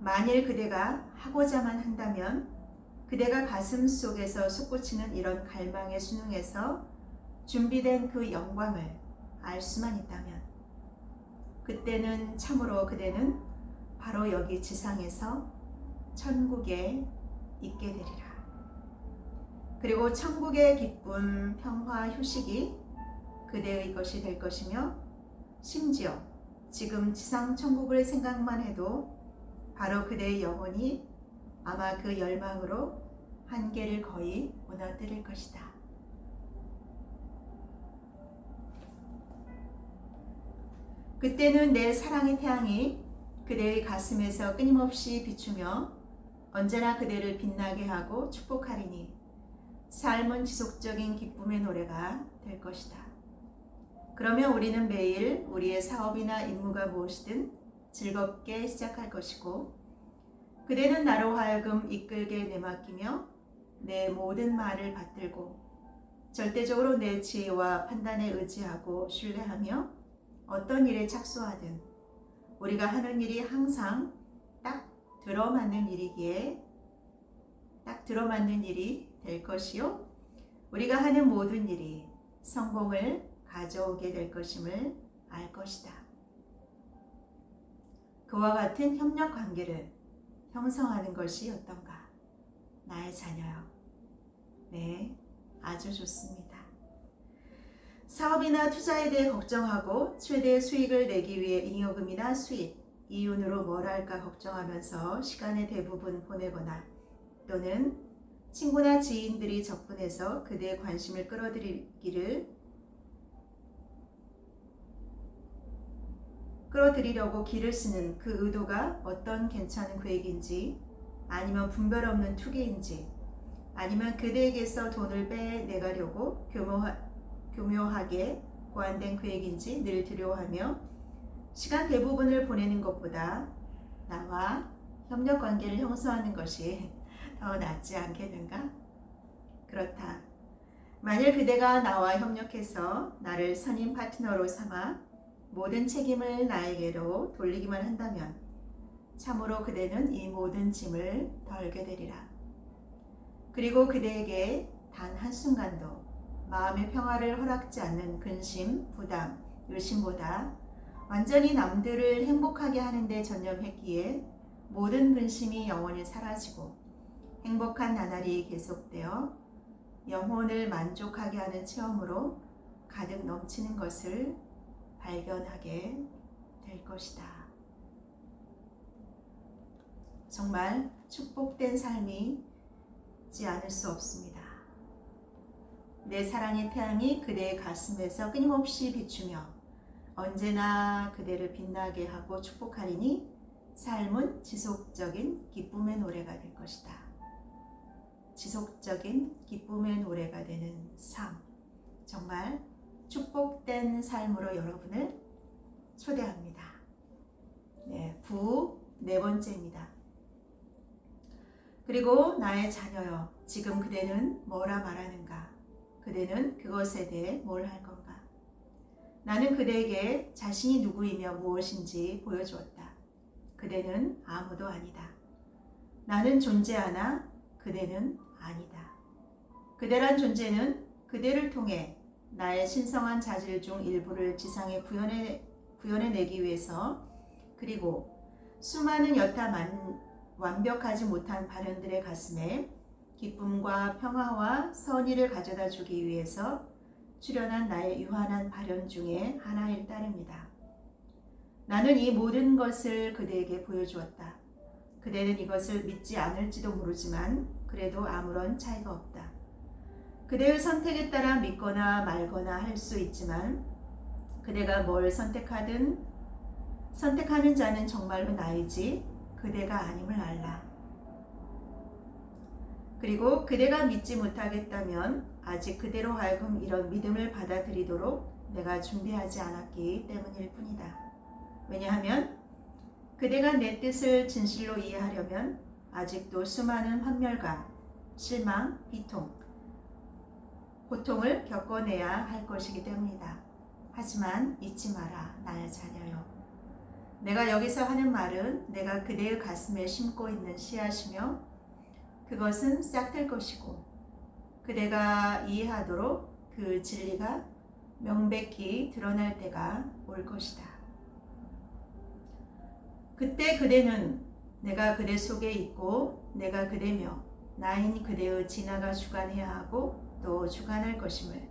만일 그대가 하고자만 한다면 그대가 가슴 속에서 솟구치는 이런 갈망의 순응에서 준비된 그 영광을 알 수만 있다면 그때는 참으로 그대는 바로 여기 지상에서 천국에 있게 되리라. 그리고 천국의 기쁨, 평화, 휴식이 그대의 것이 될 것이며 심지어 지금 지상 천국을 생각만 해도 바로 그대의 영혼이 아마 그 열망으로 한계를 거의 무너뜨릴 것이다. 그때는 내 사랑의 태양이 그대의 가슴에서 끊임없이 비추며 언제나 그대를 빛나게 하고 축복하리니 삶은 지속적인 기쁨의 노래가 될 것이다. 그러면 우리는 매일 우리의 사업이나 임무가 무엇이든 즐겁게 시작할 것이고 그대는 나로 하여금 이끌게 내맡기며 내 모든 말을 받들고 절대적으로 내 지혜와 판단에 의지하고 신뢰하며 어떤 일에 착수하든 우리가 하는 일이 항상 딱 들어맞는 일이기에 딱 들어맞는 일이 될 것이요 우리가 하는 모든 일이 성공을 가져오게 될 것임을 알 것이다. 그와 같은 협력 관계를 형성하는 것이 어떤가? 나의 자녀요. 네, 아주 좋습니다. 사업이나 투자에 대해 걱정하고 최대 수익을 내기 위해 잉여금이나 수입, 이윤으로 뭘 할까 걱정하면서 시간의 대부분 보내거나 또는 친구나 지인들이 접근해서 그대의 관심을 끌어들이려고 길을 쓰는 그 의도가 어떤 괜찮은 계획인지 아니면 분별 없는 투기인지 아니면 그대에게서 돈을 빼내가려고 교묘하게 고안된 계획인지 늘 두려워하며 시간 대부분을 보내는 것보다 나와 협력 관계를 형성하는 것이 더 낫지 않겠는가? 그렇다. 만일 그대가 나와 협력해서 나를 선임 파트너로 삼아 모든 책임을 나에게로 돌리기만 한다면 참으로 그대는 이 모든 짐을 덜게 되리라. 그리고 그대에게 단 한순간도 마음의 평화를 허락지 않는 근심, 부담, 의심보다 완전히 남들을 행복하게 하는 데 전념했기에 모든 근심이 영원히 사라지고 행복한 나날이 계속되어 영혼을 만족하게 하는 체험으로 가득 넘치는 것을 발견하게 될 것이다. 정말 축복된 삶이지 않을 수 없습니다. 내 사랑의 태양이 그대의 가슴에서 끊임없이 비추며 언제나 그대를 빛나게 하고 축복하리니 삶은 지속적인 기쁨의 노래가 될 것이다. 지속적인 기쁨의 노래가 되는 삶, 정말 축복된 삶으로 여러분을 초대합니다. 네, 네 번째입니다. 그리고 나의 자녀여, 지금 그대는 뭐라 말하는가? 그대는 그것에 대해 뭘 할 건가? 나는 그대에게 자신이 누구이며 무엇인지 보여주었다. 그대는 아무도 아니다. 나는 존재하나 그대는 아니다. 그대란 존재는 그대를 통해 나의 신성한 자질 중 일부를 지상에 구현해내기 위해서 그리고 수많은 여타 완벽하지 못한 발현들의 가슴에 기쁨과 평화와 선의를 가져다 주기 위해서 출현한 나의 유한한 발현 중에 하나일 따름이다. 나는 이 모든 것을 그대에게 보여주었다. 그대는 이것을 믿지 않을지도 모르지만 그래도 아무런 차이가 없다. 그대의 선택에 따라 믿거나 말거나 할 수 있지만 그대가 뭘 선택하는 자는 정말로 나이지 그대가 아님을 알라. 그리고 그대가 믿지 못하겠다면 아직 그대로 하여금 이런 믿음을 받아들이도록 내가 준비하지 않았기 때문일 뿐이다. 왜냐하면 그대가 내 뜻을 진실로 이해하려면 아직도 수많은 환멸감, 실망, 비통, 고통을 겪어내야 할 것이기 때문이다. 하지만 잊지 마라, 나의 자녀여. 내가 여기서 하는 말은 내가 그대의 가슴에 심고 있는 씨앗이며 그것은 싹틀 것이고 그대가 이해하도록 그 진리가 명백히 드러날 때가 올 것이다. 그때 그대는 내가 그대 속에 있고 내가 그대며 나인 그대의 진화가 주관해야 하고 또 주관할 것임을,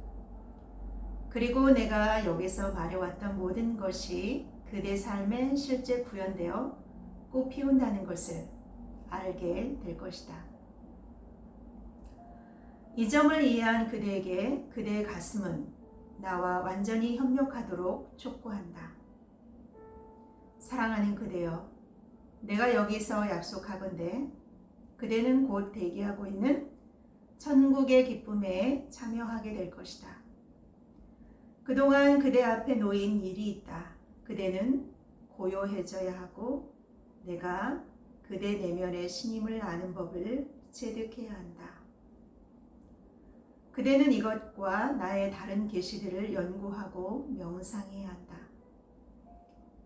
그리고 내가 여기서 말해왔던 모든 것이 그대 삶에 실제 구현되어 꽃 피운다는 것을 알게 될 것이다. 이 점을 이해한 그대에게 그대의 가슴은 나와 완전히 협력하도록 촉구한다. 사랑하는 그대여, 내가 여기서 약속하건대 그대는 곧 대기하고 있는 천국의 기쁨에 참여하게 될 것이다. 그동안 그대 앞에 놓인 일이 있다. 그대는 고요해져야 하고 내가 그대 내면의 신임을 아는 법을 체득해야 한다. 그대는 이것과 나의 다른 계시들을 연구하고 명상해야 한다.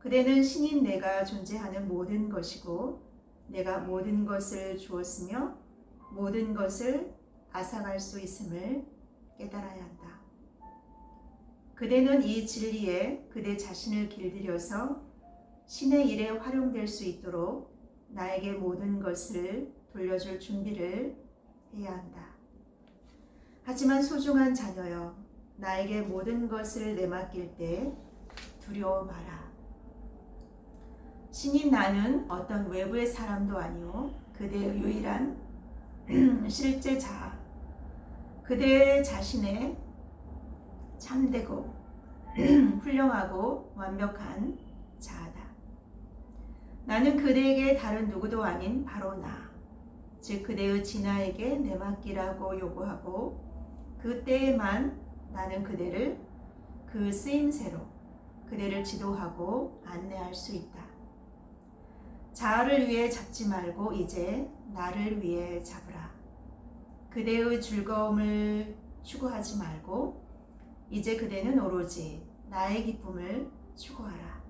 그대는 신인 내가 존재하는 모든 것이고 내가 모든 것을 주었으며 모든 것을 앗아갈 수 있음을 깨달아야 한다. 그대는 이 진리에 그대 자신을 길들여서 신의 일에 활용될 수 있도록 나에게 모든 것을 돌려줄 준비를 해야 한다. 하지만 소중한 자녀여, 나에게 모든 것을 내맡길 때 두려워 마라. 신인 나는 어떤 외부의 사람도 아니오 그대의 유일한 실제 자아, 그대 자신의 참되고 훌륭하고 완벽한 자아다. 나는 그대에게 다른 누구도 아닌 바로 나, 즉 그대의 진아에게 내맡기라고 요구하고 그때에만 나는 그대를 그 쓰임새로 그대를 지도하고 안내할 수 있다. 자아를 위해 잡지 말고 이제 나를 위해 잡으라. 그대의 즐거움을 추구하지 말고 이제 그대는 오로지 나의 기쁨을 추구하라.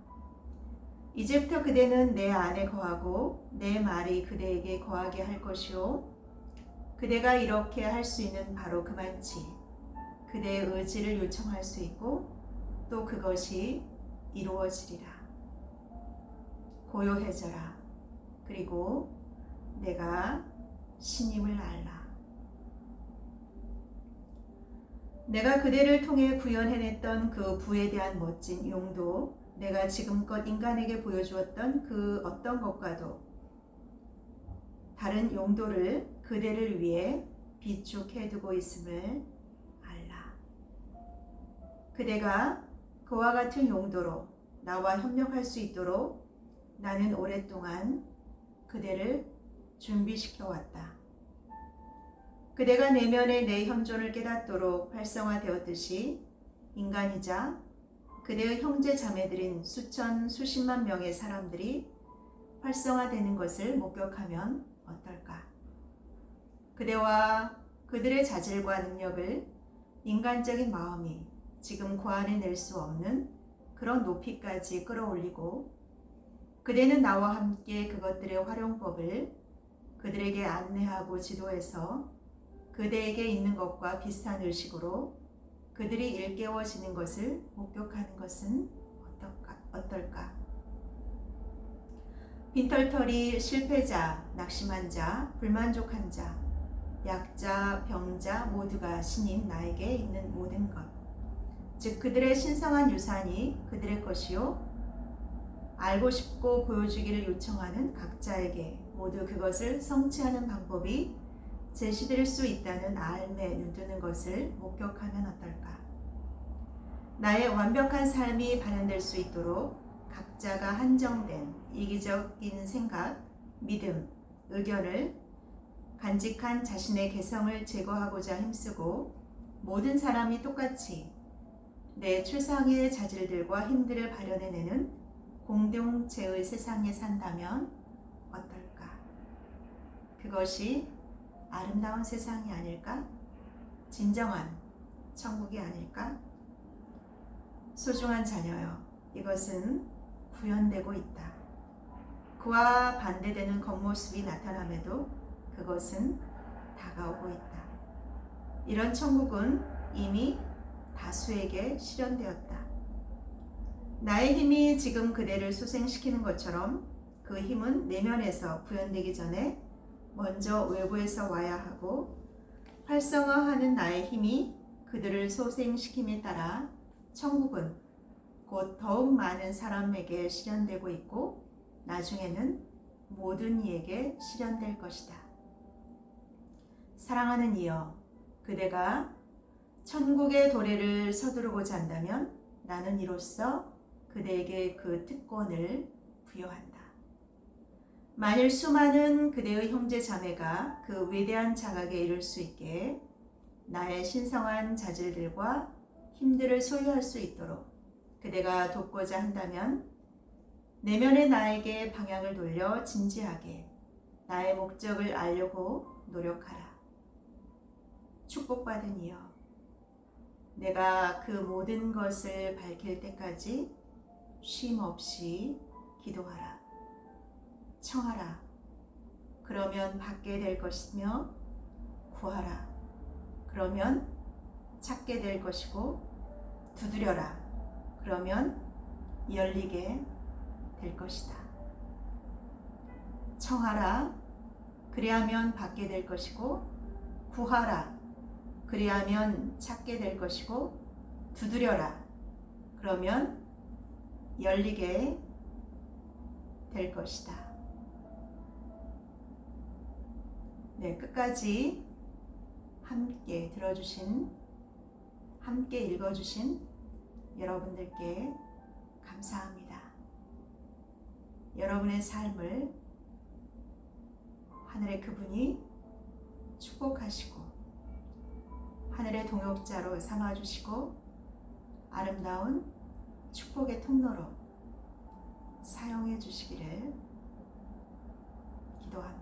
이제부터 그대는 내 안에 거하고 내 말이 그대에게 거하게 할 것이요. 그대가 이렇게 할 수 있는 바로 그만치 그대의 의지를 요청할 수 있고 또 그것이 이루어지리라. 고요해져라. 그리고 내가 신임을 알라. 내가 그대를 통해 구현해냈던 그 부에 대한 멋진 용도, 내가 지금껏 인간에게 보여주었던 그 어떤 것과도 다른 용도를 그대를 위해 비축해두고 있음을 알라. 그대가 그와 같은 용도로 나와 협력할 수 있도록 나는 오랫동안 그대를 준비시켜 왔다. 그대가 내면의 내 현존을 깨닫도록 활성화되었듯이 인간이자 그대의 형제 자매들인 수천 수십만 명의 사람들이 활성화되는 것을 목격하면 어떨까? 그대와 그들의 자질과 능력을 인간적인 마음이 지금 고안해낼 수 없는 그런 높이까지 끌어올리고 그대는 나와 함께 그것들의 활용법을 그들에게 안내하고 지도해서 그대에게 있는 것과 비슷한 의식으로 그들이 일깨워지는 것을 목격하는 것은 어떨까? 빈털터리, 실패자, 낙심한 자, 불만족한 자, 약자, 병자 모두가 신인 나에게 있는 모든 것, 즉 그들의 신성한 유산이 그들의 것이요 알고 싶고 보여주기를 요청하는 각자에게 모두 그것을 성취하는 방법이 제시될 수 있다는 알매 눈뜨는 것을 목격하면 어떨까? 나의 완벽한 삶이 발현될 수 있도록 각자가 한정된 이기적인 생각, 믿음, 의견을 간직한 자신의 개성을 제거하고자 힘쓰고 모든 사람이 똑같이 내 최상의 자질들과 힘들을 발현해내는 공동체의 세상에 산다면 어떨까? 그것이 아름다운 세상이 아닐까? 진정한 천국이 아닐까? 소중한 자녀여, 이것은 구현되고 있다. 그와 반대되는 겉모습이 나타남에도 그것은 다가오고 있다. 이런 천국은 이미 다수에게 실현되었다. 나의 힘이 지금 그대를 소생시키는 것처럼 그 힘은 내면에서 구현되기 전에 먼저 외부에서 와야 하고 활성화하는 나의 힘이 그들을 소생시킴에 따라 천국은 곧 더욱 많은 사람에게 실현되고 있고 나중에는 모든 이에게 실현될 것이다. 사랑하는 이여, 그대가 천국의 도래를 서두르고자 한다면 나는 이로써 그대에게 그 특권을 부여한다. 만일 수많은 그대의 형제 자매가 그 위대한 자각에 이를 수 있게 나의 신성한 자질들과 힘들을 소유할 수 있도록 그대가 돕고자 한다면 내면의 나에게 방향을 돌려 진지하게 나의 목적을 알려고 노력하라. 축복받은 이여, 내가 그 모든 것을 밝힐 때까지 쉼 없이 기도하라. 청하라. 그러면 받게 될 것이며 구하라. 그러면 찾게 될 것이고 두드려라. 그러면 열리게 될 것이다. 청하라. 그리하면 받게 될 것이고 구하라. 그리하면 찾게 될 것이고 두드려라. 그러면 열리게 될 것이다. 네, 끝까지 함께 들어주신, 함께 읽어주신 여러분들께 감사합니다. 여러분의 삶을 하늘의 그분이 축복하시고 하늘의 동역자로 삼아주시고 아름다운 축복의 통로로 사용해 주시기를 기도합니다.